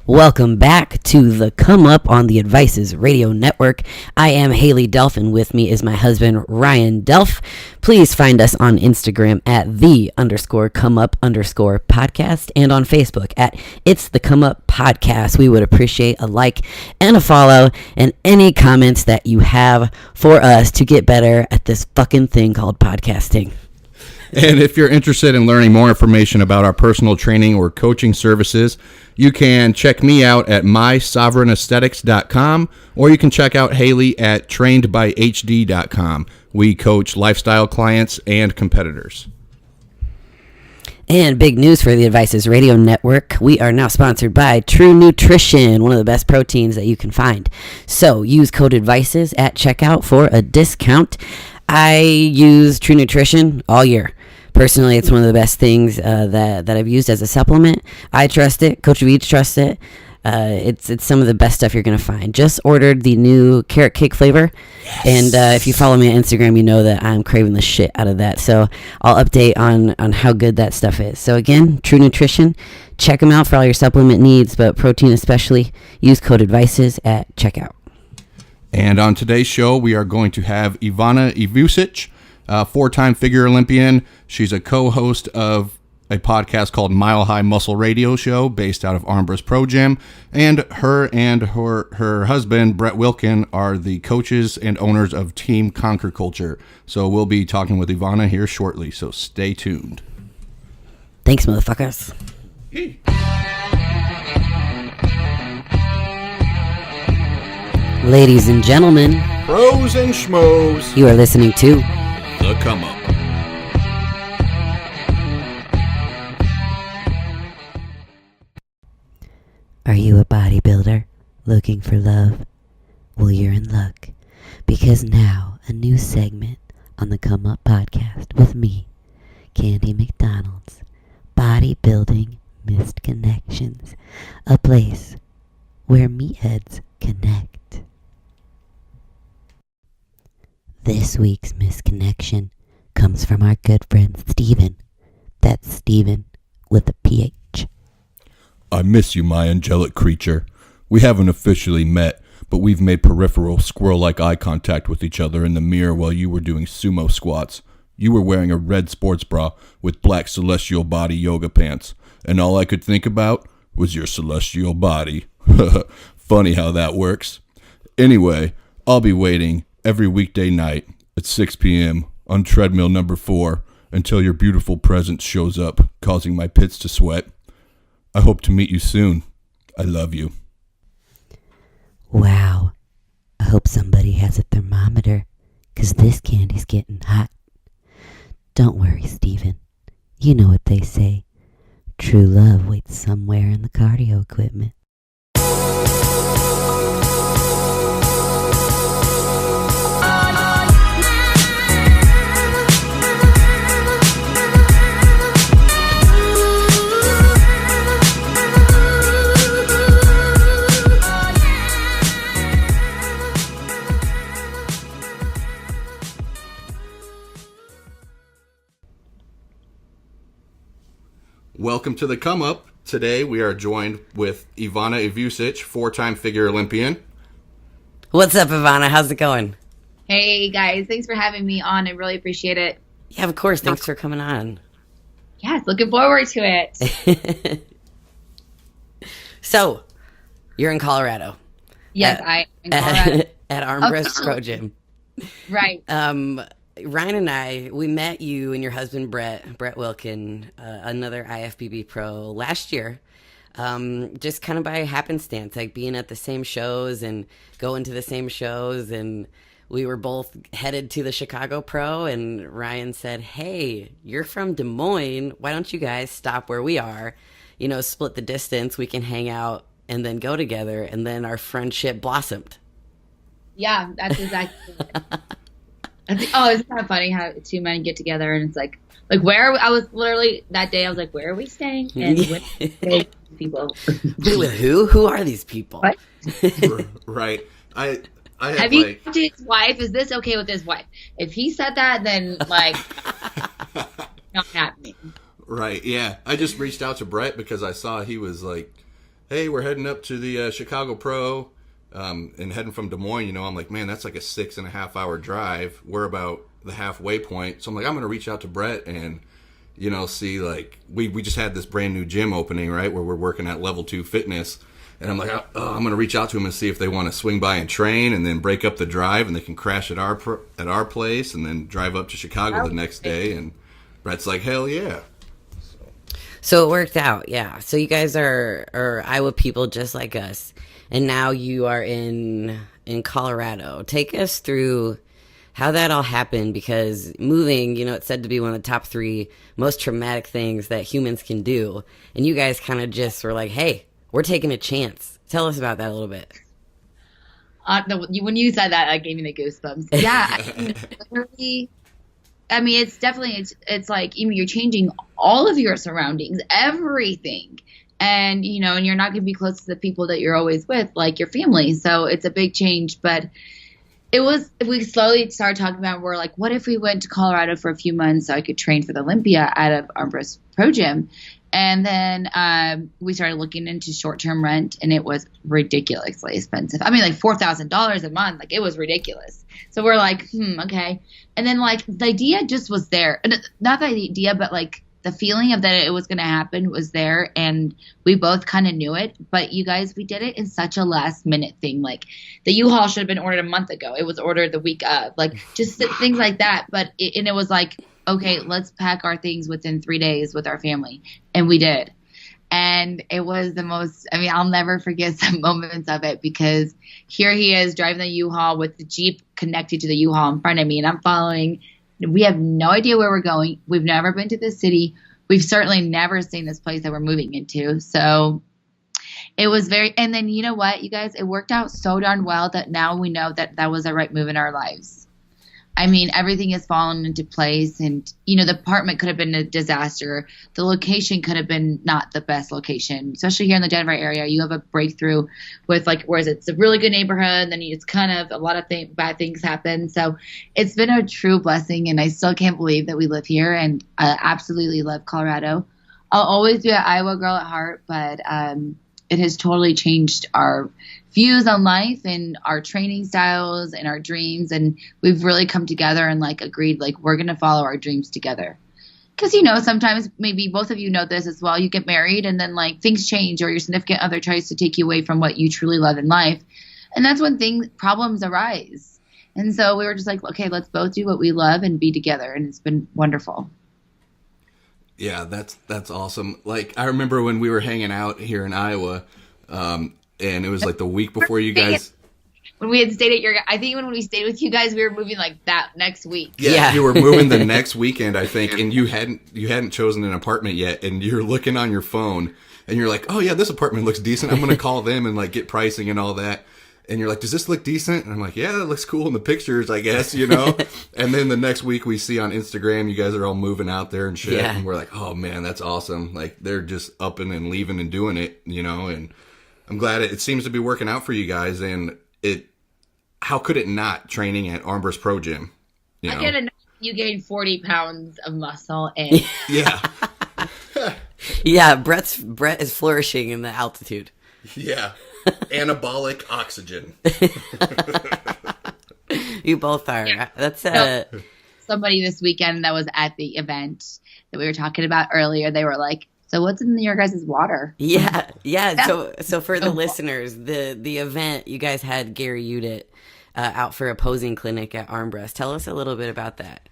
Welcome back to the Come Up on the Advices Radio Network. I am Hailey Delph, and with me is my husband, Ryan Delph. Please find us on Instagram at @the_ComeUp_podcast and on Facebook at It's the Come Up Podcast. We would appreciate a like and a follow and any comments that you have for us to get better at this fucking thing called podcasting. And if you're interested in learning more information about our personal training or coaching services, you can check me out at mysovereignaesthetics.com, or you can check out Hailey at trainedbyhd.com. We coach lifestyle clients and competitors. And big news for the Advices Radio Network. We are now sponsored by True Nutrition, one of the best proteins that you can find. So use code ADVICES at checkout for a discount. I use True Nutrition all year. Personally, it's one of the best things that I've used as a supplement. I trust it. Coach Beach trusts it. It's some of the best stuff you're going to find. Just ordered the new carrot cake flavor. Yes. And if you follow me on Instagram, you know that I'm craving the shit out of that. So I'll update on how good that stuff is. So again, True Nutrition. Check them out for all your supplement needs, but protein especially. Use code ADVICES at checkout. And on today's show, we are going to have Ivana Ivusic, four-time Figure Olympian. She's a co-host of a podcast called Mile High Muscle Radio Show based out of Armbrust Pro Gym. And her husband, Brett Wilkin, are the coaches and owners of Team Conquer Culture. So we'll be talking with Ivana here shortly, so stay tuned. Thanks, motherfuckers. Hey. Ladies and gentlemen, pros and schmoes, you are listening to The Come Up. Are you a bodybuilder looking for love? Well, you're in luck, because now a new segment on the Come Up podcast with me, Candy McDonald's, Bodybuilding Missed Connections, a place where meatheads connect. This week's misconnection comes from our good friend Steven. That's Steven with a PH. I miss you, my angelic creature. We haven't officially met, but we've made peripheral squirrel-like eye contact with each other in the mirror while you were doing sumo squats. You were wearing a red sports bra with black celestial body yoga pants, and all I could think about was your celestial body. Funny how that works. Anyway, I'll be waiting every weekday night at 6 p.m. on treadmill number 4 until your beautiful presence shows up, causing my pits to sweat. I hope to meet you soon. I love you. Wow. I hope somebody has a thermometer, 'cause this candy's getting hot. Don't worry, Steven. You know what they say. True love waits somewhere in the cardio equipment. Welcome to the Come Up. Today we are joined with Ivana Ivusic, four-time Figure Olympian. What's up, Ivana? How's it going? Hey, guys. Thanks for having me on. I really appreciate it. Yeah, of course. Thanks for coming on. Yes, looking forward to it. So, you're in Colorado. Yes, I'm in Colorado. At Armbrust Pro Gym. Right. Ryan and I, we met you and your husband, Brett Wilkin, another IFBB pro last year, just kind of by happenstance, like being at the same shows and going to the same shows. And we were both headed to the Chicago Pro, and Ryan said, hey, you're from Des Moines. Why don't you guys stop where we are, split the distance. We can hang out and then go together. And then our friendship blossomed. Yeah, that's exactly it. It's kind of funny how two men get together and it's like where I was literally that day I was like, where are we staying? And with people. Who are these people? What? Right. I have you talked to his wife? Is this okay with his wife? If he said that, then not happening. Right. Yeah. I just reached out to Brett because I saw he was hey, we're heading up to the Chicago Pro, and heading from Des Moines, I'm like, man, that's like a 6.5 hour drive. We're about the halfway point. So I'm like, I'm going to reach out to Brett and, see, like, we just had this brand new gym opening, right, where we're working at Level 2 Fitness. And I'm like, oh, I'm going to reach out to him and see if they want to swing by and train and then break up the drive and they can crash at our place and then drive up to Chicago the next day. And Brett's like, hell yeah. So it worked out, yeah. So you guys are Iowa people just like us, and now you are in Colorado. Take us through how that all happened, because moving, it's said to be one of the top 3 most traumatic things that humans can do, and you guys kind of just were like, hey, we're taking a chance. Tell us about that a little bit. When you said that, it gave me the goosebumps. Yeah, it's definitely, it's like, you're changing all of your surroundings, everything. And, and you're not going to be close to the people that you're always with, like your family. So it's a big change. But we slowly started talking about, we're like, what if we went to Colorado for a few months so I could train for the Olympia out of Armbrust Pro Gym? And then we started looking into short-term rent, and it was ridiculously expensive. like $4,000 a month. Like, it was ridiculous. So we're like, okay. And then, like, the idea just was there. And not the idea, but, like, the feeling of that it was going to happen was there. And we both kind of knew it. But, you guys, we did it in such a last-minute thing. Like, the U-Haul should have been ordered a month ago. It was ordered the week of. Like, just things like that. But it was like, okay, let's pack our things within 3 days with our family. And we did. And it was the most, I'll never forget some moments of it, because here he is driving the U-Haul with the Jeep connected to the U-Haul in front of me, and I'm following. We have no idea where we're going. We've never been to this city. We've certainly never seen this place that we're moving into. So it was and then you know what, you guys, it worked out so darn well that now we know that that was the right move in our lives. Everything has fallen into place, and, the apartment could have been a disaster. The location could have been not the best location, especially here in the Denver area. You have a breakthrough with, like, whereas it's a really good neighborhood, then it's kind of a lot of bad things happen. So it's been a true blessing, and I still can't believe that we live here, and I absolutely love Colorado. I'll always be an Iowa girl at heart, but it has totally changed our views on life and our training styles and our dreams. And we've really come together and, like, agreed, like, we're going to follow our dreams together. Because, sometimes, maybe both of you know this as well, you get married and then, like, things change, or your significant other tries to take you away from what you truly love in life. And that's when problems arise. And so we were just like, okay, let's both do what we love and be together. And it's been wonderful. Yeah, that's awesome. Like, I remember when we were hanging out here in Iowa, and it was like the week before you guys. When we had stayed at I think when we stayed with you guys, we were moving like that next week. Yeah, you were moving the next weekend, I think, and you hadn't chosen an apartment yet, and you're looking on your phone, and you're like, oh yeah, this apartment looks decent. I'm gonna call them and, like, get pricing and all that. And you're like, does this look decent? And I'm like, yeah, that looks cool in the pictures, I guess, And then the next week we see on Instagram, you guys are all moving out there and shit. Yeah. And we're like, oh man, that's awesome. Like, they're just upping and leaving and doing it, and I'm glad it seems to be working out for you guys. And how could it not, training at Armbrust Pro Gym? I get enough. You gained 40 pounds of muscle and yeah. Yeah, Brett is flourishing in the altitude. Yeah. Anabolic oxygen. You both are. Yeah. That's somebody this weekend that was at the event that we were talking about earlier. They were like, so what's in your guys' water? Yeah. So for the listeners, the event, you guys had Gary Udit out for a posing clinic at Armbrust. Tell us a little bit about that.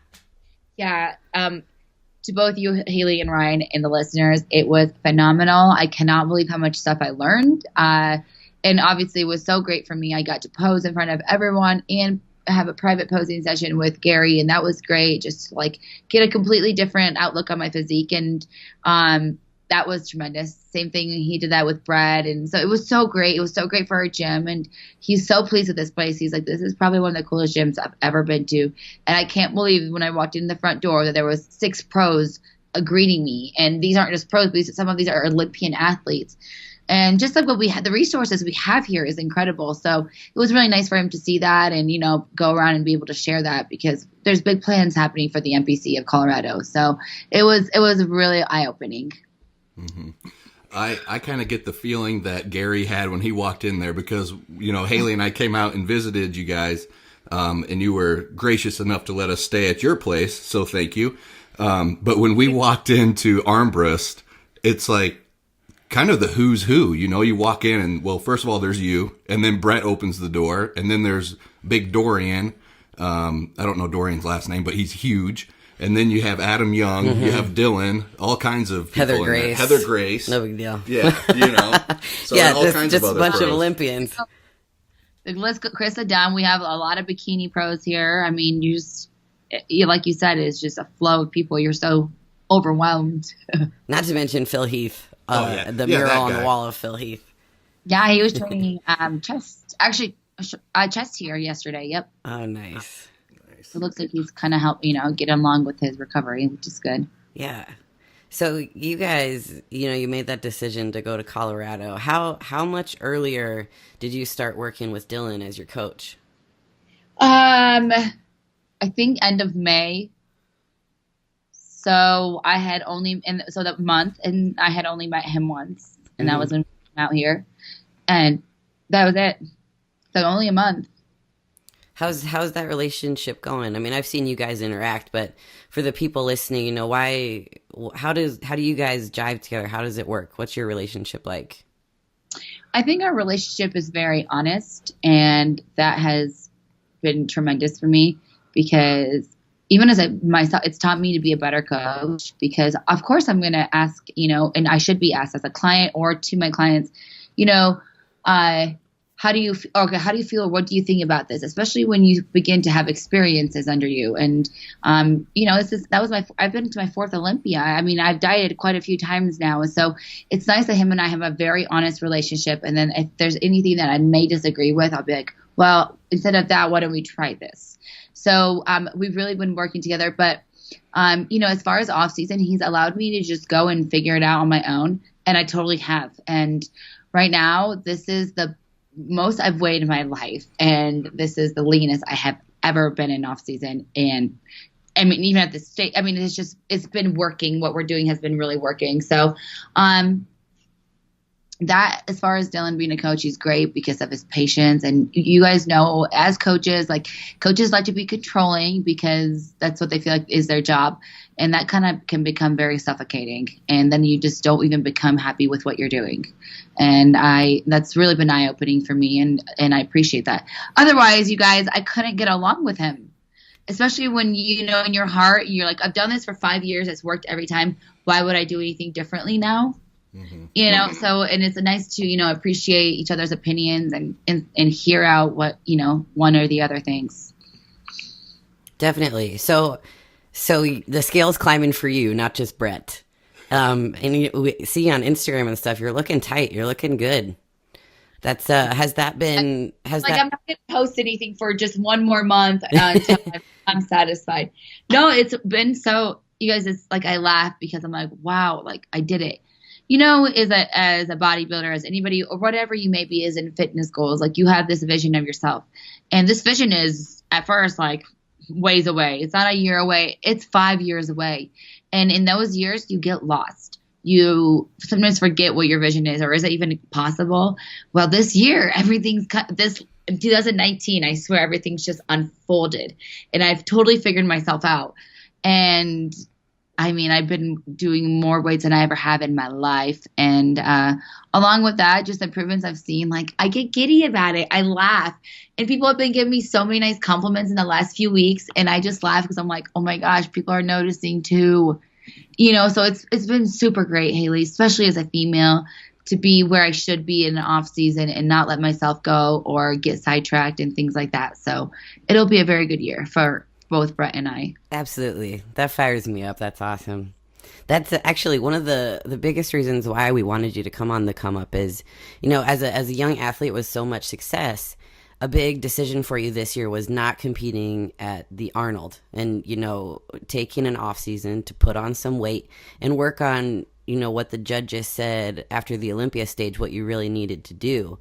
Yeah. To both you, Hailey and Ryan, and the listeners, it was phenomenal. I cannot believe how much stuff I learned. And obviously it was so great for me. I got to pose in front of everyone and have a private posing session with Gary, and that was great. Just to, like, get a completely different outlook on my physique, and that was tremendous. Same thing, he did that with Brad, and so it was so great. It was so great for our gym, and he's so pleased with this place. He's like, this is probably one of the coolest gyms I've ever been to, and I can't believe when I walked in the front door that there was 6 pros greeting me, and these aren't just pros, but some of these are Olympian athletes. And just like what we had, the resources we have here is incredible. So it was really nice for him to see that and, go around and be able to share that, because there's big plans happening for the NPC of Colorado. So it was really eye-opening. Mm-hmm. I kind of get the feeling that Gary had when he walked in there because, Hailey and I came out and visited you guys, and you were gracious enough to let us stay at your place, so thank you. But when we walked into Armbrust, it's like kind of the who's who. You walk in and, well, first of all, there's you, and then Brett opens the door, and then there's Big Dorian. I don't know Dorian's last name, but he's huge. And then you have Adam Young, you have Dylan, all kinds of people. Heather Grace. No big deal. Yeah, So yeah, all kinds just of a other bunch pros. of Olympians. Let's go, Chris, down. We have a lot of bikini pros here. I mean, like you said, it's just a flow of people. You're so overwhelmed. Not to mention Phil Heath, the Yeah, mural that on the guy. wall of Phil Heath. Yeah, he was training chest. Actually, chest here yesterday. Yep. Oh, nice. It looks like he's kind of helped, get along with his recovery, which is good. Yeah. So you guys, you made that decision to go to Colorado. How much earlier did you start working with Dylan as your coach? I think end of May. So I had only, that month, and I had only met him once, and that was when we came out here, and that was it. So only a month. How's that relationship going? I mean, I've seen you guys interact, but for the people listening, how do you guys jive together? How does it work? What's your relationship like? I think our relationship is very honest, and that has been tremendous for me because even as myself, it's taught me to be a better coach because of course I'm going to ask, and I should be asked as a client or to my clients, how do you feel? What do you think about this? Especially when you begin to have experiences under you. And, I've been to my fourth Olympia. I mean, I've dieted quite a few times now. And so it's nice that him and I have a very honest relationship. And then if there's anything that I may disagree with, I'll be like, well, instead of that, why don't we try this? So, we've really been working together, but, as far as off season, he's allowed me to just go and figure it out on my own. And I totally have. And right now, this is the most I've weighed in my life, and this is the leanest I have ever been in off season. And I mean, even at this state, I mean, it's been working. What we're doing has been really working. So, that as far as Dylan being a coach, he's great because of his patience. And you guys know, as coaches like to be controlling because that's what they feel like is their job. And that kind of can become very suffocating. And then you just don't even become happy with what you're doing. And that's really been eye-opening for me. And I appreciate that. Otherwise, you guys, I couldn't get along with him, especially when, in your heart, you're like, I've done this for 5 years. It's worked every time. Why would I do anything differently now? Mm-hmm. So, and it's nice to, appreciate each other's opinions and hear out what, one or the other thinks. Definitely. So the scale's climbing for you, not just Brett. And we see on Instagram and stuff, you're looking tight. You're looking good. That's, I'm not going to post anything for just one more month until I'm satisfied. No, it's been you guys, it's like, I laugh because I'm like, wow, like I did it. As a bodybuilder, as anybody or whatever you may be is in fitness goals, like you have this vision of yourself. And this vision is at first like ways away. It's not a year away. It's 5 years away. And in those years, you get lost. You sometimes forget what your vision is, or is it even possible? Well, this year, this 2019, I swear everything's just unfolded. And I've totally figured myself out. And I mean, I've been doing more weights than I ever have in my life. And along with that, just improvements I've seen, like I get giddy about it. I laugh. And people have been giving me so many nice compliments in the last few weeks. And I just laugh because I'm like, oh my gosh, people are noticing too. So it's been super great, Hailey, especially as a female, to be where I should be in an off season and not let myself go or get sidetracked and things like that. So it'll be a very good year for both Brett and I. Absolutely. That fires me up. That's awesome. That's actually one of the biggest reasons why we wanted you to come on the ComeUp is, as a young athlete with so much success, a big decision for you this year was not competing at the Arnold and, taking an off season to put on some weight and work on, what the judges said after the Olympia stage, what you really needed to do.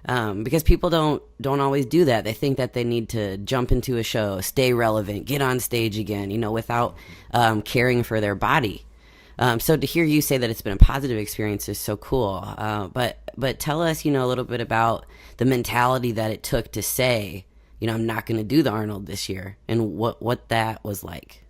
Because people don't always do that. They think that they need to jump into a show, stay relevant, get on stage again, without caring for their body. So to hear you say that it's been a positive experience is so cool. But tell us, a little bit about the mentality that it took to say, I'm not going to do the Arnold this year, and what that was like.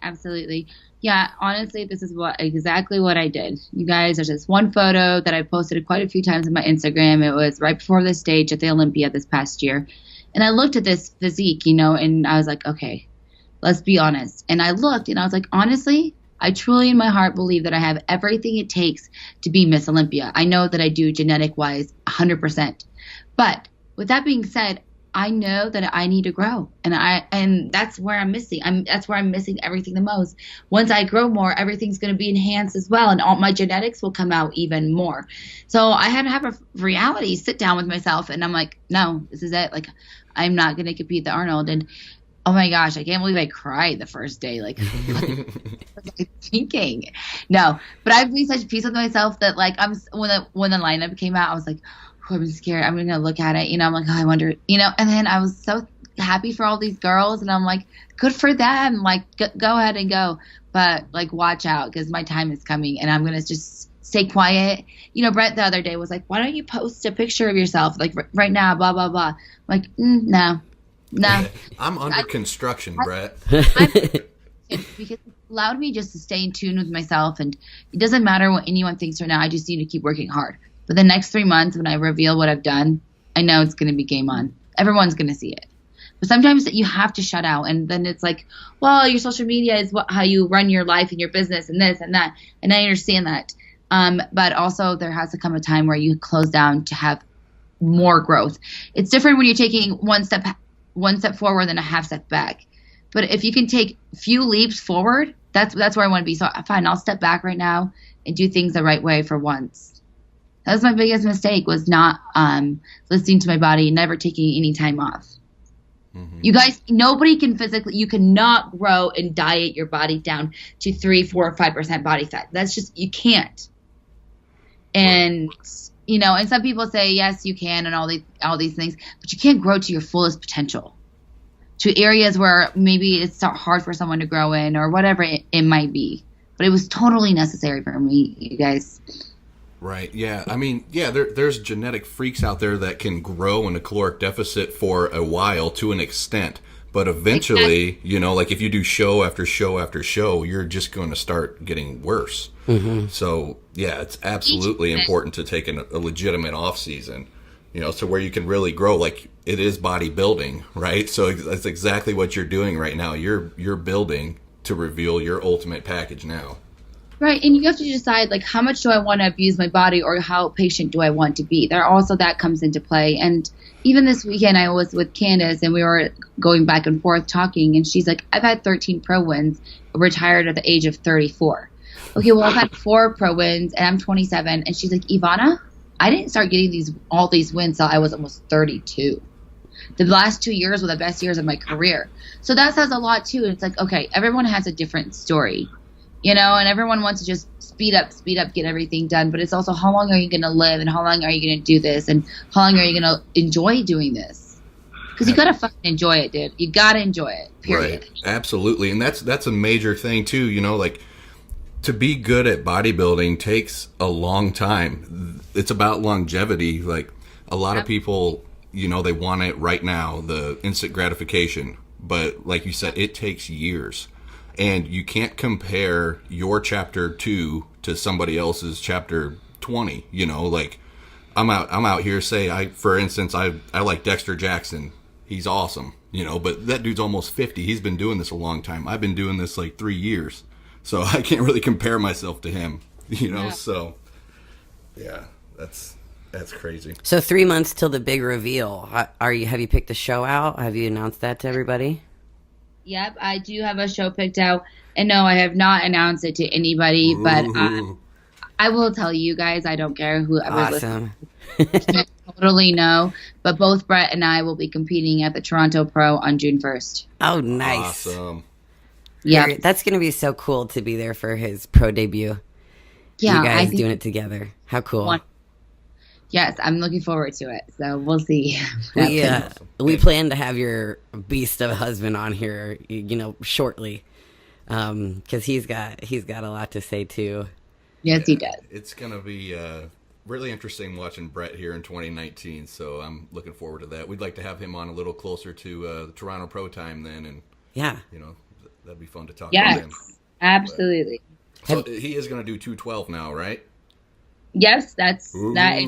Absolutely. Yeah, honestly, this is exactly what I did. You guys, there's this one photo that I posted quite a few times on my Instagram. It was right before the stage at the Olympia this past year. And I looked at this physique, and I was like, okay, let's be honest. And I looked and I was like, honestly, I truly in my heart believe that I have everything it takes to be Miss Olympia. I know that I do genetic wise 100%. But with that being said, I know that I need to grow, and that's where I'm missing. That's where I'm missing everything the most. Once I grow more, everything's going to be enhanced as well, and all my genetics will come out even more. So I had to have a reality sit down with myself, and I'm like, no, this is it. Like, I'm not going to compete the Arnold. And oh my gosh, I can't believe I cried the first day. Like, what was I thinking? No, but I've made such peace with myself that like when the lineup came out, I was like, I'm scared. I'm going to look at it. I'm like, oh, I wonder, and then I was so happy for all these girls, and I'm like, good for them. Like, go ahead and go. But like, watch out, because my time is coming, and I'm going to just stay quiet. Brett the other day was like, why don't you post a picture of yourself? Like right now, blah, blah, blah. I'm like, no. I'm under construction, Brett. Because it allowed me just to stay in tune with myself, and it doesn't matter what anyone thinks right now. I just need to keep working hard. But the next 3 months, when I reveal what I've done, I know it's going to be game on. Everyone's going to see it. But sometimes you have to shut out, and then it's like, well, your social media is how you run your life and your business and this and that, and I understand that. But also there has to come a time where you close down to have more growth. It's different when you're taking one step forward and a half step back. But if you can take few leaps forward, that's where I want to be. So fine, I'll step back right now and do things the right way for once. That was my biggest mistake, was not listening to my body and never taking any time off. Mm-hmm. You guys, nobody can you cannot grow and diet your body down to 3, 4, or 5% body fat. That's just, you can't. And, and some people say, yes, you can, and all these things, but you can't grow to your fullest potential, to areas where maybe it's hard for someone to grow in, or whatever it might be. But it was totally necessary for me, you guys. Right. Yeah. I mean, yeah, there's genetic freaks out there that can grow in a caloric deficit for a while to an extent. But eventually, like if you do show after show after show, you're just going to start getting worse. Mm-hmm. So, yeah, it's absolutely important to take a legitimate off season, so where you can really grow. Like, it is bodybuilding, right? So that's exactly what you're doing right now. You're building to reveal your ultimate package now. Right, and you have to decide, like, how much do I want to abuse my body, or how patient do I want to be? That comes into play. And even this weekend, I was with Candace, and we were going back and forth talking, and she's like, I've had 13 pro wins, retired at the age of 34. Okay, well, I've had 4 pro wins, and I'm 27. And she's like, Ivana, I didn't start getting all these wins till I was almost 32. The last 2 years were the best years of my career. So that says a lot, too. It's like, okay, everyone has a different story. And everyone wants to just speed up, get everything done. But it's also, how long are you going to live, and how long are you going to do this, and how long are you going to enjoy doing this? Because you got to fucking enjoy it, dude. You got to enjoy it, period. Right. Absolutely. And that's a major thing, too. Like, to be good at bodybuilding takes a long time. It's about longevity. Like, a lot of people, they want it right now, the instant gratification. But like you said, it takes years. And you can't compare your chapter 2 to somebody else's chapter 20. Like, I'm out here, for instance, I like Dexter Jackson. He's awesome, but that dude's almost 50. He's been doing this a long time. I've been doing this like 3 years. So I can't really compare myself to him, Yeah. So yeah, that's crazy. So 3 months till the big reveal. Have you picked the show out? Have you announced that to everybody? Yep, I do have a show picked out, and no, I have not announced it to anybody, but I will tell you guys. I don't care whoever Awesome. listens. Totally no, but both Brett and I will be competing at the Toronto Pro on June 1st. Oh, nice. Awesome. Yeah, That's going to be so cool to be there for his pro debut. Yeah, you guys doing it together. How cool. Yes, I'm looking forward to it. So we'll see. We plan to have your beast of a husband on here, shortly. because he's got a lot to say too. Yes, he does. It's gonna be really interesting watching Brett here in 2019. So I'm looking forward to that. We'd like to have him on a little closer to the Toronto Pro Time then, and Yeah. that'd be fun to talk Yes, to him. absolutely. So he is gonna do 212 now, right? Yes, that's Ooh. that.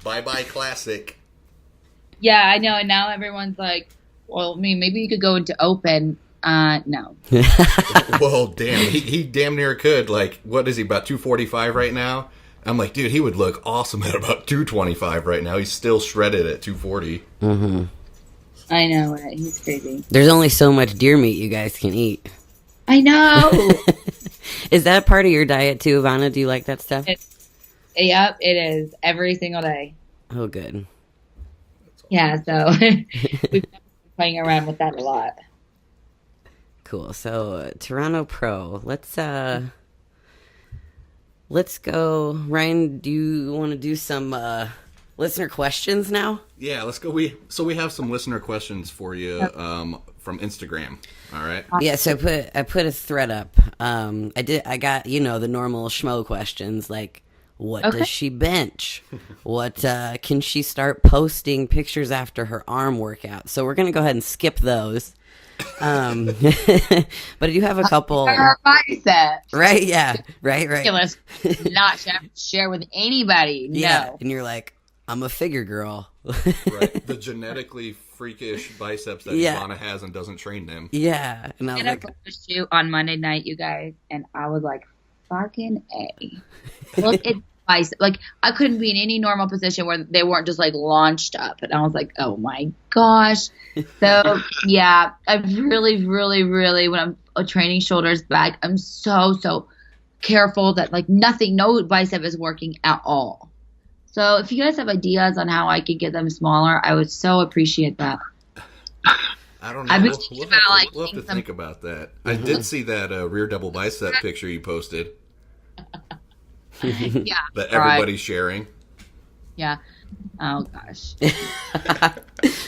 Bye classic. Yeah, I know. And now everyone's like, well, I mean, maybe you could go into open. No. Well, damn, he damn near could. Like, what is he, about 245 right now? I'm like, dude, he would look awesome at about 225 right now. He's still shredded at 240. Mm-hmm. I know. He's crazy. There's only so much deer meat you guys can eat. I know. Is that part of your diet too, Ivana? Do you like that stuff? Yep, it is. Every single day. Oh, good. Yeah, so we've been playing around with that a lot. Cool. So Toronto Pro. Let's go. Ryan, do you want to do some listener questions now? Yeah, let's go. We have some listener questions for you from Instagram. All right. Yeah, so I put a thread up. I got the normal schmo questions like, what does she bench? What can she start posting pictures after her arm workout? So we're gonna go ahead and skip those. But you have a couple. Her biceps. Right? Yeah. Right. Ridiculous. Not share with anybody. Yeah. No. And you're like, I'm a figure girl. Right. The genetically freakish biceps that Ivana has and doesn't train them. Yeah. And I was like, photo shoot on Monday night, you guys, and I was like, fucking A. Look at bicep. Like, I couldn't be in any normal position where they weren't just like launched up. And I was like, oh my gosh. So yeah, I really, really, really, when I'm training shoulders back, I'm so careful that like no bicep is working at all. So if you guys have ideas on how I could get them smaller, I would so appreciate that. I don't know. We'll have to think about that. I did see that rear double bicep picture you posted. Yeah. That everybody's sharing. Yeah. Oh gosh.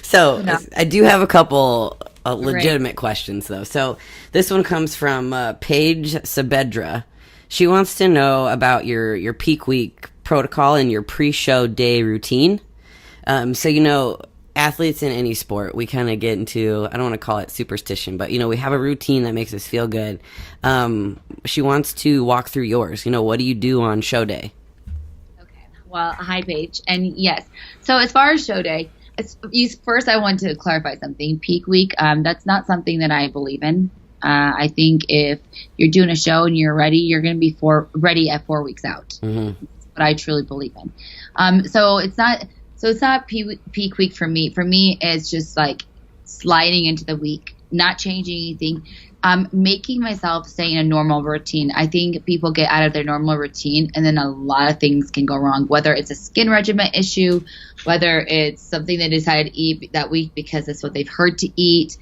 So I do have a couple legitimate questions though. So this one comes from Paige Sabedra. She wants to know about your peak week protocol and your pre-show day routine. So athletes in any sport, we kind of get into, I don't want to call it superstition, but we have a routine that makes us feel good. She wants to walk through yours. What do you do on show day? Okay. Well, hi Paige. And yes. So as far as show day, first I want to clarify something. Peak week, that's not something that I believe in. I think if you're doing a show and you're ready, you're going to be ready at 4 weeks out. Mm-hmm. That's what I truly believe in. So it's not peak week for me. For me, it's just like sliding into the week, not changing anything, making myself stay in a normal routine. I think people get out of their normal routine and then a lot of things can go wrong, whether it's a skin regimen issue, whether it's something they decided to eat that week because it's what they've heard to eat,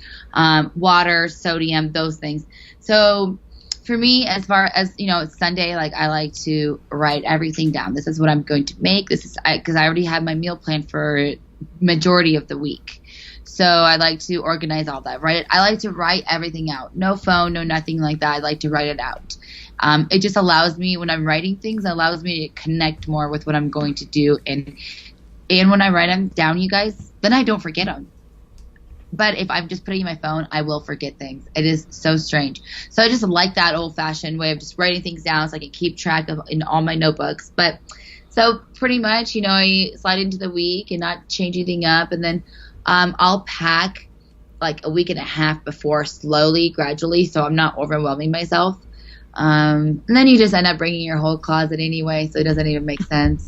water, sodium, those things. So for me, as far as, it's Sunday, like I like to write everything down. This is what I'm going to make. Because I already have my meal plan for majority of the week. So I like to organize all that, right? I like to write everything out. No phone, no nothing like that. I like to write it out. It just allows me, when I'm writing things, it allows me to connect more with what I'm going to do. And when I write them down, you guys, then I don't forget them. But if I'm just putting in my phone, I will forget things. It is so strange. So I just like that old-fashioned way of just writing things down so I can keep track of in all my notebooks. But so pretty much, I slide into the week and not change anything up. And then I'll pack like a week and a half before, slowly, gradually, so I'm not overwhelming myself. And then you just end up bringing your whole closet anyway, so it doesn't even make sense.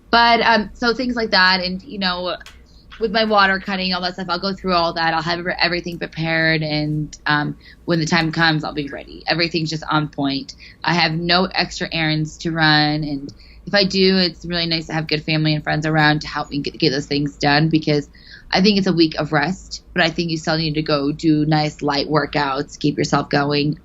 But so things like that, and with my water cutting, all that stuff, I'll go through all that. I'll have everything prepared, and when the time comes, I'll be ready. Everything's just on point. I have no extra errands to run, and if I do, it's really nice to have good family and friends around to help me get those things done, because I think it's a week of rest, but I think you still need to go do nice light workouts, keep yourself going.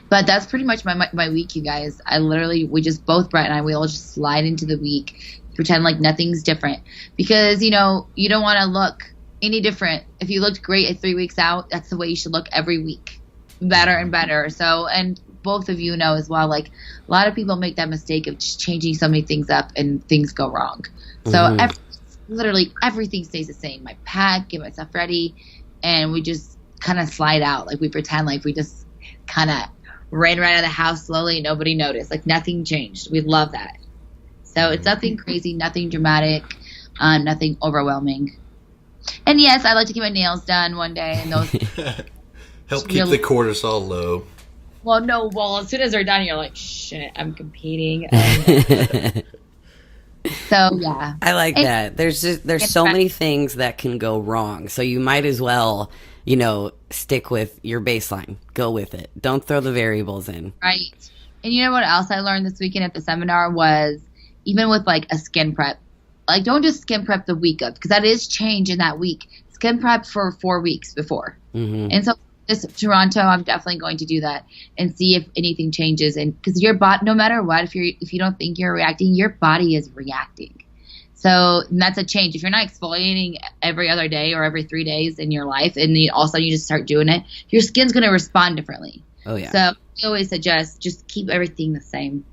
But that's pretty much my week, you guys. Brett and I, we all just slide into the week, pretend like nothing's different, because you don't want to look any different. If you looked great at 3 weeks out, that's the way you should look every week. Better and better. So, and both of you know as well, like a lot of people make that mistake of just changing so many things up and things go wrong. So literally everything stays the same. My pack, get myself ready, and we just kind of slide out. Like we pretend like we just kind of ran right out of the house slowly and nobody noticed. Like nothing changed. We love that. So it's nothing crazy, nothing dramatic, nothing overwhelming. And yes, I like to get my nails done one day, and those help keep the cortisol low. Well, no. Well, as soon as they're done, you're like, shit, I'm competing. So yeah, I like that. There's so many things that can go wrong, so you might as well, you know, stick with your baseline. Go with it. Don't throw the variables in. Right. And you know what else I learned this weekend at the seminar was, even with like a skin prep, like don't just skin prep the week of, because that is change in that week. Skin prep for 4 weeks before. And so this Toronto, I'm definitely going to do that and see if anything changes. And because your body, no matter what, if you don't think you're reacting, your body is reacting. So that's a change. If you're not exfoliating every other day or every 3 days in your life, and then all of a sudden you just start doing it, your skin's going to respond differently. Oh yeah. So I always suggest just keep everything the same.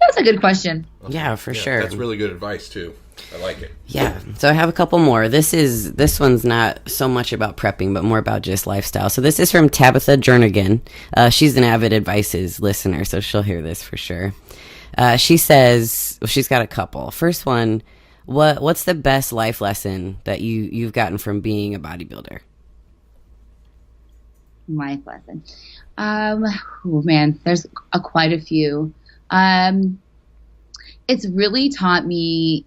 That's a good question. Yeah, for sure. That's really good advice too. I like it. Yeah. So I have a couple more. This one's not so much about prepping, but more about just lifestyle. So this is from Tabitha Jernigan. She's an avid advices listener, so she'll hear this for sure. She says, well, she's got a couple. First one, what's the best life lesson that you've gotten from being a bodybuilder? Life lesson. Oh man, there's quite a few. It's really taught me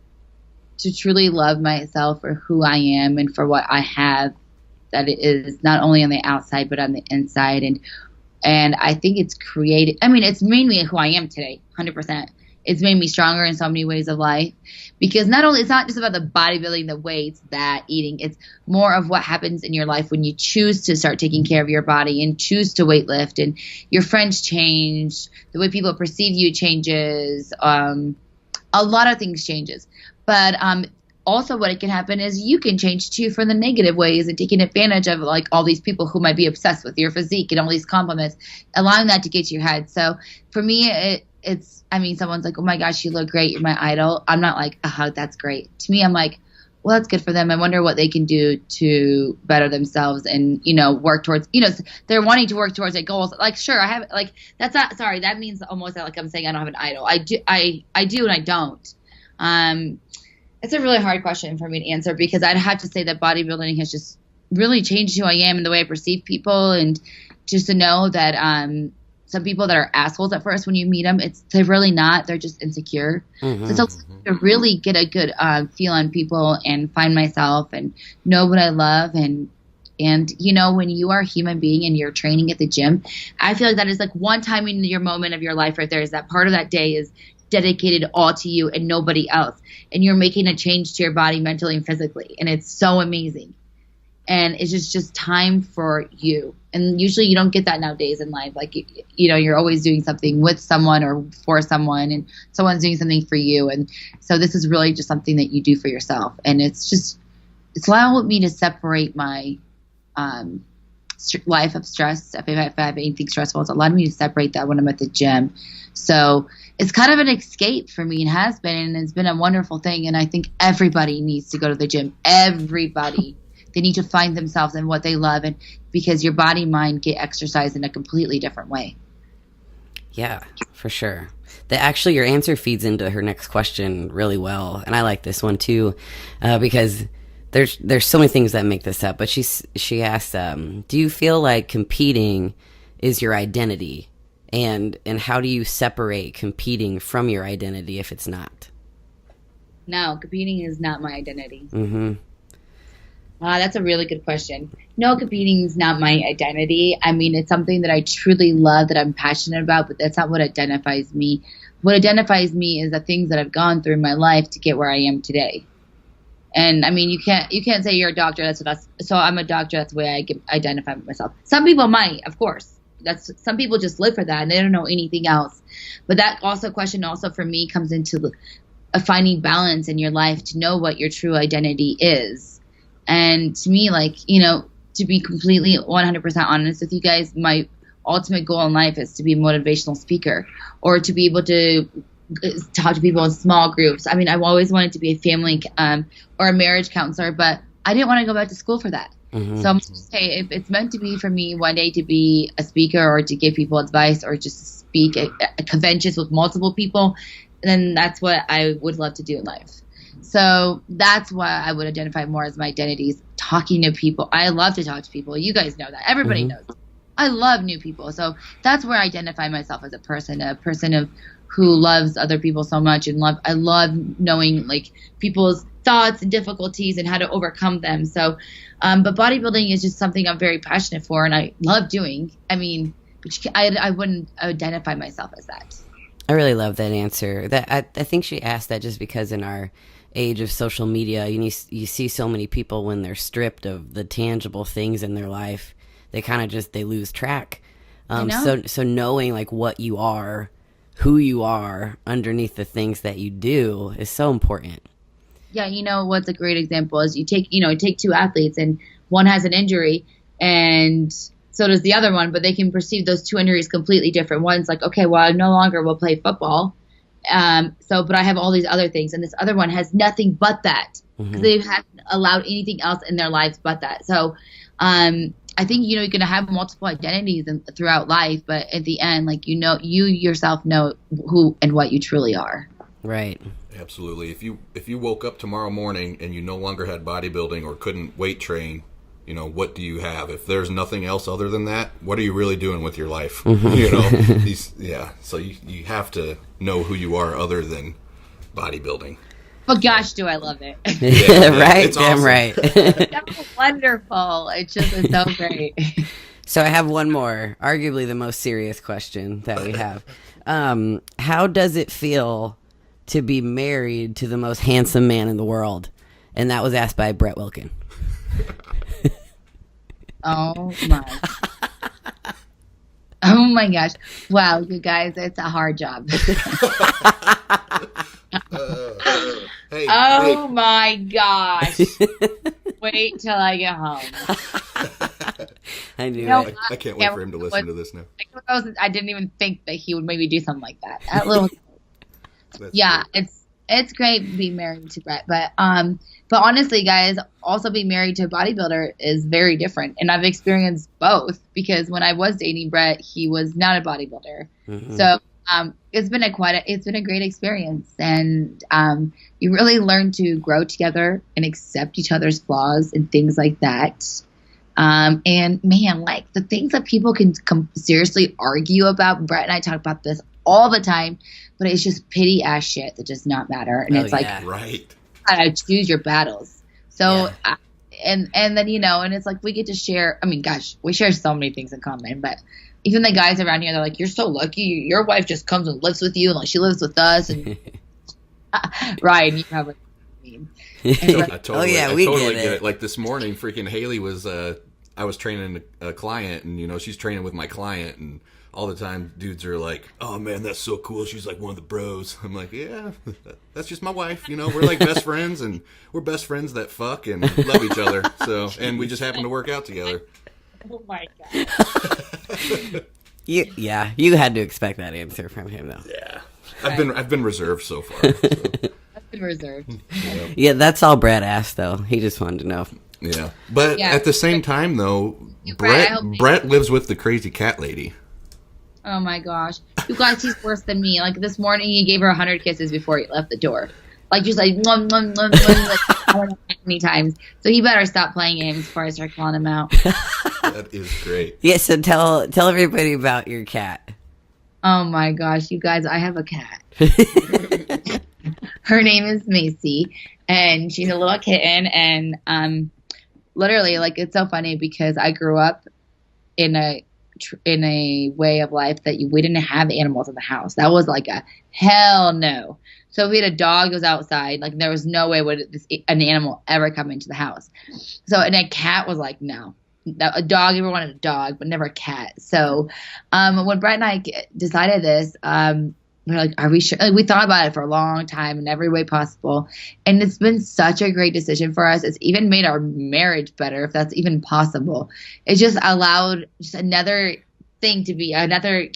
to truly love myself for who I am and for what I have, that it is not only on the outside but on the inside. And I think it's created, I mean, it's made me who I am today, 100%. It's made me stronger in so many ways of life, because not only, it's not just about the bodybuilding, the weights, that eating, it's more of what happens in your life when you choose to start taking care of your body and choose to weight lift, and your friends change, the way people perceive you changes, a lot of things changes. But also what it can happen is you can change too for the negative ways, and taking advantage of like all these people who might be obsessed with your physique and all these compliments, allowing that to get to your head. So for me, it's, I mean, someone's like, oh my gosh, you look great, you're my idol. I'm not like, oh, that's great. To me, I'm like, well, that's good for them. I wonder what they can do to better themselves and, you know, work towards, you know, they're wanting to work towards their goals. Like, sure, I have, like, that's not, sorry, that means almost like I'm saying I don't have an idol. I do and I don't. It's a really hard question for me to answer, because I'd have to say that bodybuilding has just really changed who I am and the way I perceive people, and just to know that some people that are assholes at first when you meet them, they're really not. They're just insecure. So it's to really get a good feel on people and find myself and know what I love. And you know, when you are a human being and you're training at the gym, I feel like that is like one time in your moment of your life right there, is that part of that day is dedicated all to you and nobody else. And you're making a change to your body mentally and physically. And it's so amazing. And it's just time for you. And usually you don't get that nowadays in life. Like, you know, you're always doing something with someone or for someone, and someone's doing something for you. And so this is really just something that you do for yourself. And it's allowed me to separate my life of stress. If I have anything stressful, it's allowed me to separate that when I'm at the gym. So it's kind of an escape for me, and has been, and it's been a wonderful thing. And I think everybody needs to go to the gym. Everybody. They need to find themselves in what they love, and because your body, mind get exercise in a completely different way. Yeah, for sure. Actually, your answer feeds into her next question really well, and I like this one too, because there's so many things that make this up. But she asked, do you feel like competing is your identity, and how do you separate competing from your identity if it's not? No, competing is not my identity. Mm-hmm. That's a really good question. No, competing is not my identity. I mean, it's something that I truly love, that I'm passionate about, but that's not what identifies me. What identifies me is the things that I've gone through in my life to get where I am today. And I mean, you can't say you're a doctor. So I'm a doctor. That's the way I identify myself. Some people might, of course. Some people just live for that and they don't know anything else. But that question for me comes into finding balance in your life to know what your true identity is. And to me, like, to be completely 100% honest with you guys, my ultimate goal in life is to be a motivational speaker, or to be able to talk to people in small groups. I mean, I've always wanted to be a family or a marriage counselor, but I didn't want to go back to school for that. Mm-hmm. So I'm just say, if it's meant to be for me one day to be a speaker, or to give people advice, or just speak at conventions with multiple people, then that's what I would love to do in life. So that's why I would identify more as my identity is talking to people. I love to talk to people. You guys know that. Everybody knows. I love new people. So that's where I identify myself as a person of who loves other people so much, and I love knowing like people's thoughts and difficulties and how to overcome them. So, but bodybuilding is just something I'm very passionate for, and I love doing. I mean, I wouldn't identify myself as that. I really love that answer. That I think she asked that just because in our age of social media, you see so many people when they're stripped of the tangible things in their life, they kind of they lose track. So knowing like what you are, who you are underneath the things that you do is so important. Yeah, what's a great example is you take two athletes, and one has an injury and so does the other one, but they can perceive those two injuries completely different. One's like, okay, well, I no longer will play football. But I have all these other things, and this other one has nothing but that, because they haven't allowed anything else in their lives but that. So, I think, you're going to have multiple identities throughout life, but at the end, like, you yourself know who and what you truly are. Right. Absolutely. If you woke up tomorrow morning and you no longer had bodybuilding or couldn't weight train, what do you have? If there's nothing else other than that, what are you really doing with your life? So you have to know who you are other than bodybuilding. But gosh, do I love it. Yeah, right? It's Damn awesome. right. That's wonderful. It's so great. So I have one more, arguably the most serious question that we have. How does it feel to be married to the most handsome man in the world? And that was asked by Brett Wilkin. Oh my gosh. Wow, you guys, it's a hard job. My gosh. Wait till I get home. I knew it. I can't wait for him to listen to this now. I didn't even think that he would maybe do something like that. That little Yeah, it's great being married to Brett, but honestly, guys, also being married to a bodybuilder is very different, and I've experienced both, because when I was dating Brett, he was not a bodybuilder, so it's been a great experience, and you really learn to grow together and accept each other's flaws and things like that. And man, like the things that people can seriously argue about, Brett and I talk about this all the time, but it's just pity ass shit that does not matter. And it's like, right. I choose your battles. So, and then, and it's like, we get to share, I mean, gosh, we share so many things in common, but even the guys around here, they're like, you're so lucky. Your wife just comes and lives with you, and like she lives with us. And Ryan, you probably mean. I totally we get it. Like this morning, freaking Hailey was, I was training a client, and she's training with my client, and all the time dudes are like, oh man, that's so cool, she's like one of the bros. I'm like, yeah, that's just my wife. We're like best friends, and we're best friends that fuck and love each other. So, and we just happen to work out together. Oh my god. You had to expect that answer from him, though. Yeah, I've been reserved so far. So. I've been reserved. Yeah, that's all Brad asked, though. He just wanted to know. Yeah, but at the same time, though, Brett lives with the crazy cat lady. Oh my gosh, you guys, he's worse than me. Like this morning, he gave her 100 kisses before he left the door. Like just like mwah, mwah, mwah, mwah, like I don't know how many times. So he better stop playing games before I start calling him out. That is great. Yeah, so tell everybody about your cat. Oh my gosh, you guys, I have a cat. Her name is Macy, and she's a little kitten. And literally, like, it's so funny because I grew up in a way of life that we didn't have animals in the house. That was like a hell no. So if we had a dog that was outside, like there was no way would an animal ever come into the house. So, and a cat was like, no. A dog, everyone wanted a dog, but never a cat. So when Brett and I decided this, we're like, are we sure? Like, we thought about it for a long time in every way possible. And it's been such a great decision for us. It's even made our marriage better, if that's even possible. It just allowed just another thing to be, another,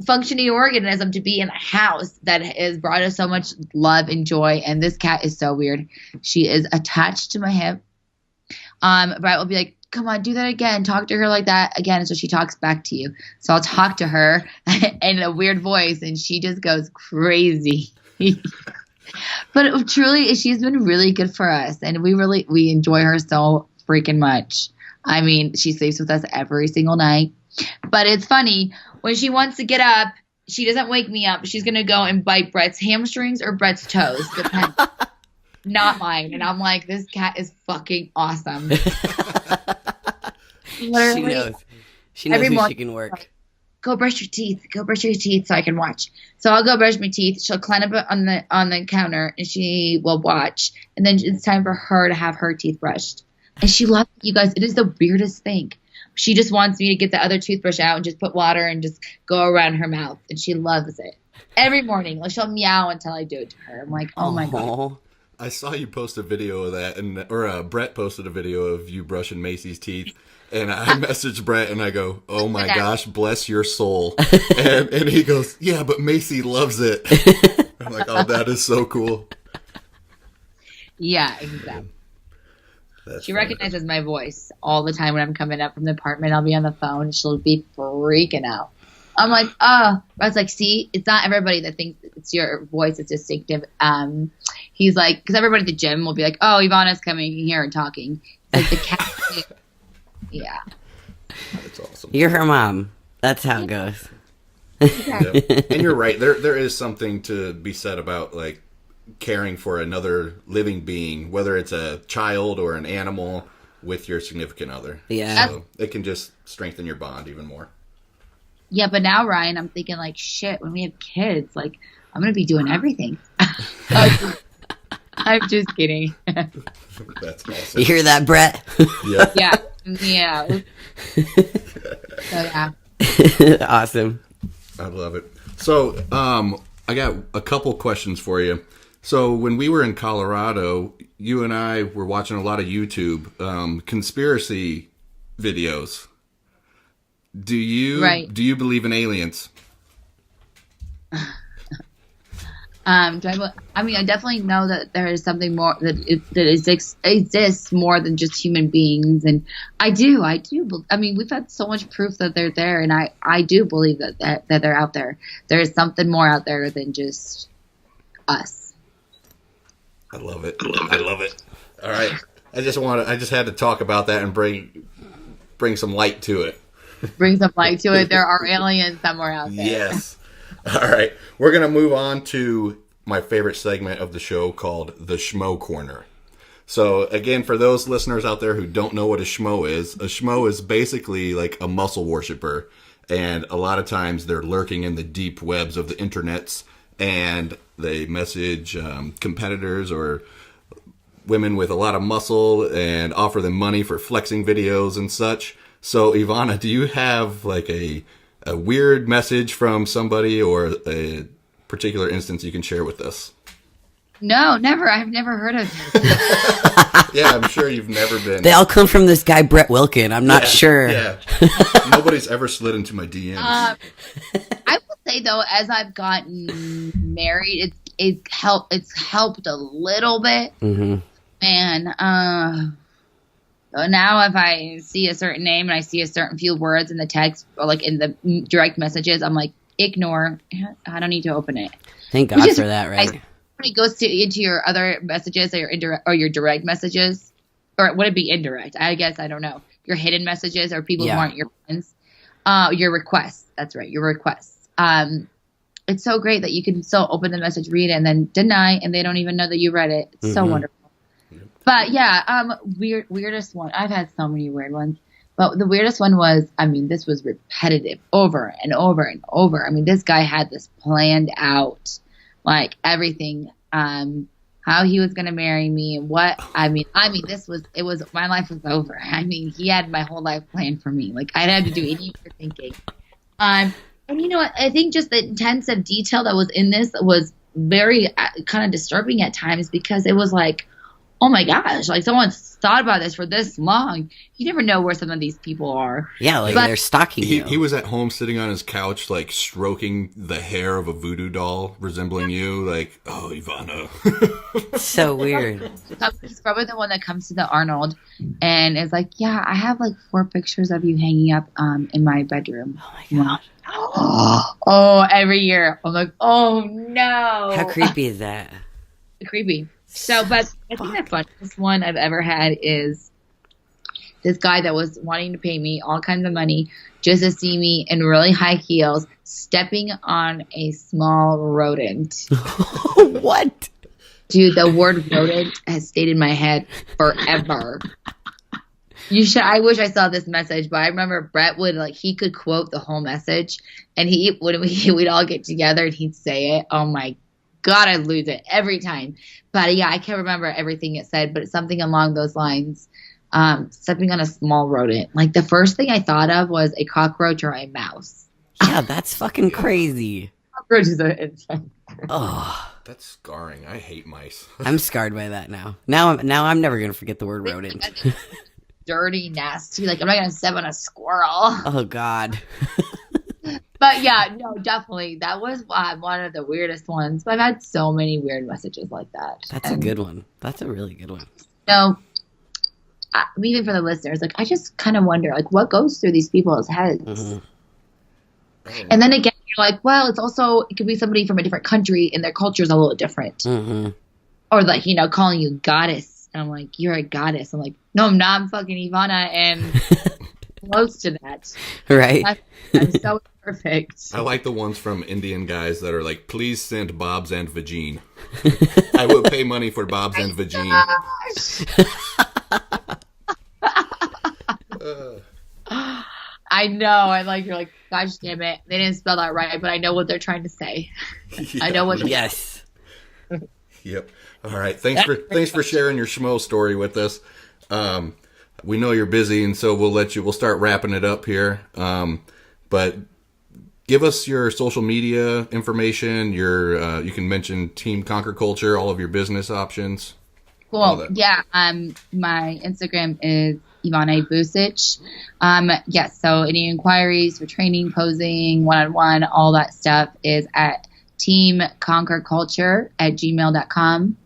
functioning organism to be in a house that has brought us so much love and joy. And this cat is so weird. She is attached to my hip. Brett will be like, come on, do that again. Talk to her like that again. So she talks back to you. So I'll talk to her in a weird voice, and she just goes crazy. But truly, she's been really good for us, and we enjoy her so freaking much. I mean, she sleeps with us every single night. But it's funny, when she wants to get up, she doesn't wake me up. She's going to go and bite Brett's hamstrings or Brett's toes, depending. Not mine. And I'm like, this cat is fucking awesome. She knows. She knows who she can work. Go brush your teeth. Go brush your teeth so I can watch. So I'll go brush my teeth. She'll climb up on the counter, and she will watch. And then it's time for her to have her teeth brushed. And she loves it, you guys. It is the weirdest thing. She just wants me to get the other toothbrush out and just put water and just go around her mouth. And she loves it. Every morning. Like, she'll meow until I do it to her. I'm like, oh my God. I saw you post a video of that, or Brett posted a video of you brushing Macy's teeth, and I messaged Brett and I go, "Oh my gosh, bless your soul," and he goes, "Yeah, but Macy loves it." I'm like, "Oh, that is so cool." Yeah, exactly. She recognizes my voice all the time when I'm coming up from the apartment. I'll be on the phone, and she'll be freaking out. I'm like, oh. I was like, see, it's not everybody that thinks it's your voice is distinctive. He's like, because everybody at the gym will be like, oh, Ivana's coming here and talking. Like the cat. Yeah. That's awesome. You're her mom. That's how it goes. Yeah. And you're right. There is something to be said about like caring for another living being, whether it's a child or an animal, with your significant other. Yeah. So it can just strengthen your bond even more. Yeah, but now, Ryan, I'm thinking like, shit, when we have kids, like, I'm going to be doing everything. I'm just kidding. That's awesome. You hear that, Brett? Yeah. Yeah. So, yeah. Awesome. I love it. So, I got a couple questions for you. So, when we were in Colorado, you and I were watching a lot of YouTube conspiracy videos. Do you believe in aliens? I definitely know that there is something more that exists more than just human beings, and I do. I mean, we've had so much proof that they're there, and I do believe that they're out there. There is something more out there than just us. I love it. All right, I just had to talk about that and bring some light to it. Bring some light to it. There are aliens somewhere out there. Yes. All right. We're going to move on to my favorite segment of the show called the Schmo Corner. So, again, for those listeners out there who don't know what a schmo is basically like a muscle worshiper. And a lot of times they're lurking in the deep webs of the internets, and they message competitors or women with a lot of muscle and offer them money for flexing videos and such. So, Ivana, do you have like a weird message from somebody or a particular instance you can share with us? No, never. I've never heard of him. Yeah, I'm sure you've never been. They all come from this guy, Brett Wilkin. I'm not sure. Yeah. Nobody's ever slid into my DMs. I will say, though, as I've gotten married, it's helped a little bit. Mm-hmm. Man, now if I see a certain name and I see a certain few words in the text or like in the direct messages, I'm like, ignore. I don't need to open it. Thank God for that, right? When it goes into your other messages or your direct messages, or would it be indirect? I guess, I don't know. Your hidden messages or people who aren't your friends. Your requests. That's right. Your requests. It's so great that you can still open the message, read it, and then deny, and they don't even know that you read it. It's so wonderful. But yeah, weirdest one. I've had so many weird ones, but the weirdest one was, I mean, this was repetitive over and over and over. I mean, this guy had this planned out, like everything, how he was going to marry me and what, I mean, my life was over. I mean, he had my whole life planned for me. Like I didn't have to do any thinking. And you know what? I think just the intensive detail that was in this was very kind of disturbing at times, because it was like, oh my gosh, like someone's thought about this for this long. You never know where some of these people are. Yeah, like they're stalking you. He was at home sitting on his couch, like stroking the hair of a voodoo doll resembling you. Like, oh, Ivana. So weird. He's probably the one that comes to the Arnold and is like, yeah, I have like 4 pictures of you hanging up in my bedroom. Oh my God. Oh, every year. I'm like, oh no. How creepy is that? Creepy. So, but I think the funniest one I've ever had is this guy that was wanting to pay me all kinds of money just to see me in really high heels stepping on a small rodent. What? Dude, the word rodent has stayed in my head forever. I wish I saw this message, but I remember Brett would he could quote the whole message, and we'd all get together and he'd say it. Oh my God, I'd lose it every time. But yeah, I can't remember everything it said, but it's something along those lines. Stepping on a small rodent. Like the first thing I thought of was a cockroach or a mouse. Yeah, that's fucking crazy. Cockroaches are insane. Oh, That's scarring. I hate mice. I'm scarred by that now. Now I'm never gonna forget the word rodent. Dirty, nasty. Like I'm not gonna step on a squirrel. Oh God. But yeah, no, definitely. That was one of the weirdest ones. But I've had so many weird messages like that. That's a good one. That's a really good one. So, even for the listeners, I just kind of wonder, what goes through these people's heads? Mm-hmm. And then again, you're like, well, it could be somebody from a different country and their culture is a little different. Mm-hmm. Or calling you goddess. And I'm like, you're a goddess. I'm like, no, I'm not. I'm fucking Ivana and close to that. Right. I'm so perfect. I like the ones from Indian guys that are like, please send Bob's and Vagine. I will pay money for Bob's and Vagine. I know. You're like, gosh damn it. They didn't spell that right, but I know what they're trying to say. Yeah. I know what. Yes. Yep. All right. Thanks for sharing your schmo story with us. We know you're busy, and so we'll start wrapping it up here. But give us your social media information. You can mention Team Conquer Culture, all of your business options. Cool. Yeah. My Instagram is Ivana Ivusic. Yes. So any inquiries for training, posing, one-on-one, all that stuff is at teamconquerculture@gmail.com.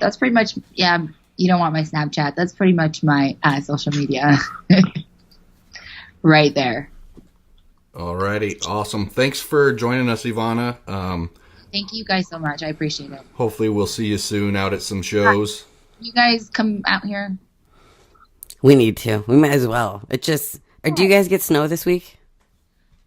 That's pretty much, yeah, you don't want my Snapchat. That's pretty much my social media right there. Alrighty. Awesome. Thanks for joining us, Ivana. Thank you guys so much. I appreciate it. Hopefully we'll see you soon out at some shows. You guys come out here. We need to. We might as well. Do you guys get snow this week?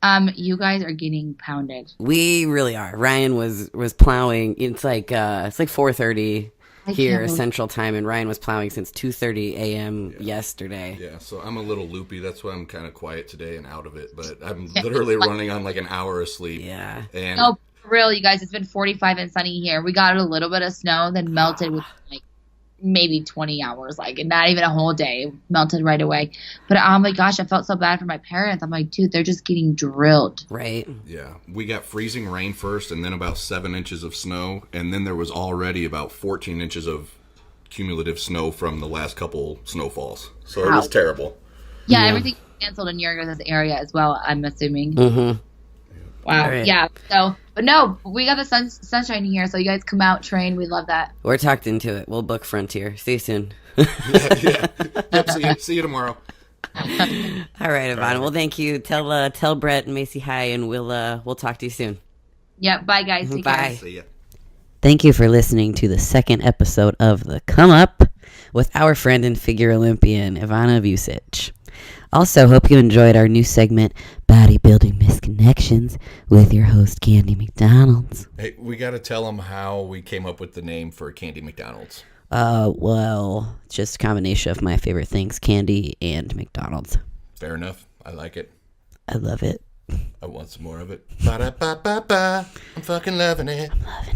You guys are getting pounded. We really are. Ryan was plowing. It's like 4:30 here Central Time, and Ryan was plowing since 2:30 a.m. yesterday. Yeah, so I'm a little loopy. That's why I'm kind of quiet today and out of it. But I'm literally running on an hour of sleep. Yeah. And no, for real, you guys. It's been 45 and sunny here. We got a little bit of snow, then melted with maybe 20 hours, and not even a whole day, melted right away. But oh my gosh, I felt so bad for my parents. I'm like, dude, they're just getting drilled. Right. Yeah. We got freezing rain first, and then about 7 inches of snow, and then there was already about 14 inches of cumulative snow from the last couple snowfalls. So It was terrible. Yeah, everything canceled in your guys' area as well, I'm assuming. Mm-hmm. Wow. Right. Yeah. So, but no, we got the sunshine here, so you guys come out, train. We love that. We're tucked into it. We'll book Frontier. See you soon. Yeah. Yep, see you tomorrow. All right, Ivana. Well, thank you. Tell Brett and Macy hi, and we'll talk to you soon. Yeah. Bye, guys. Take Bye. care. See ya. Thank you for listening to the second episode of the ComeUp with our friend and figure Olympian Ivana Ivusic. Also, hope you enjoyed our new segment, Bodybuilding Missed Connections, with your host, Candy McDonald's. Hey, we got to tell them how we came up with the name for Candy McDonald's. Well, just a combination of my favorite things, candy and McDonald's. Fair enough. I like it. I love it. I want some more of it. Ba-da-ba-ba-ba. I'm fucking loving it. I'm loving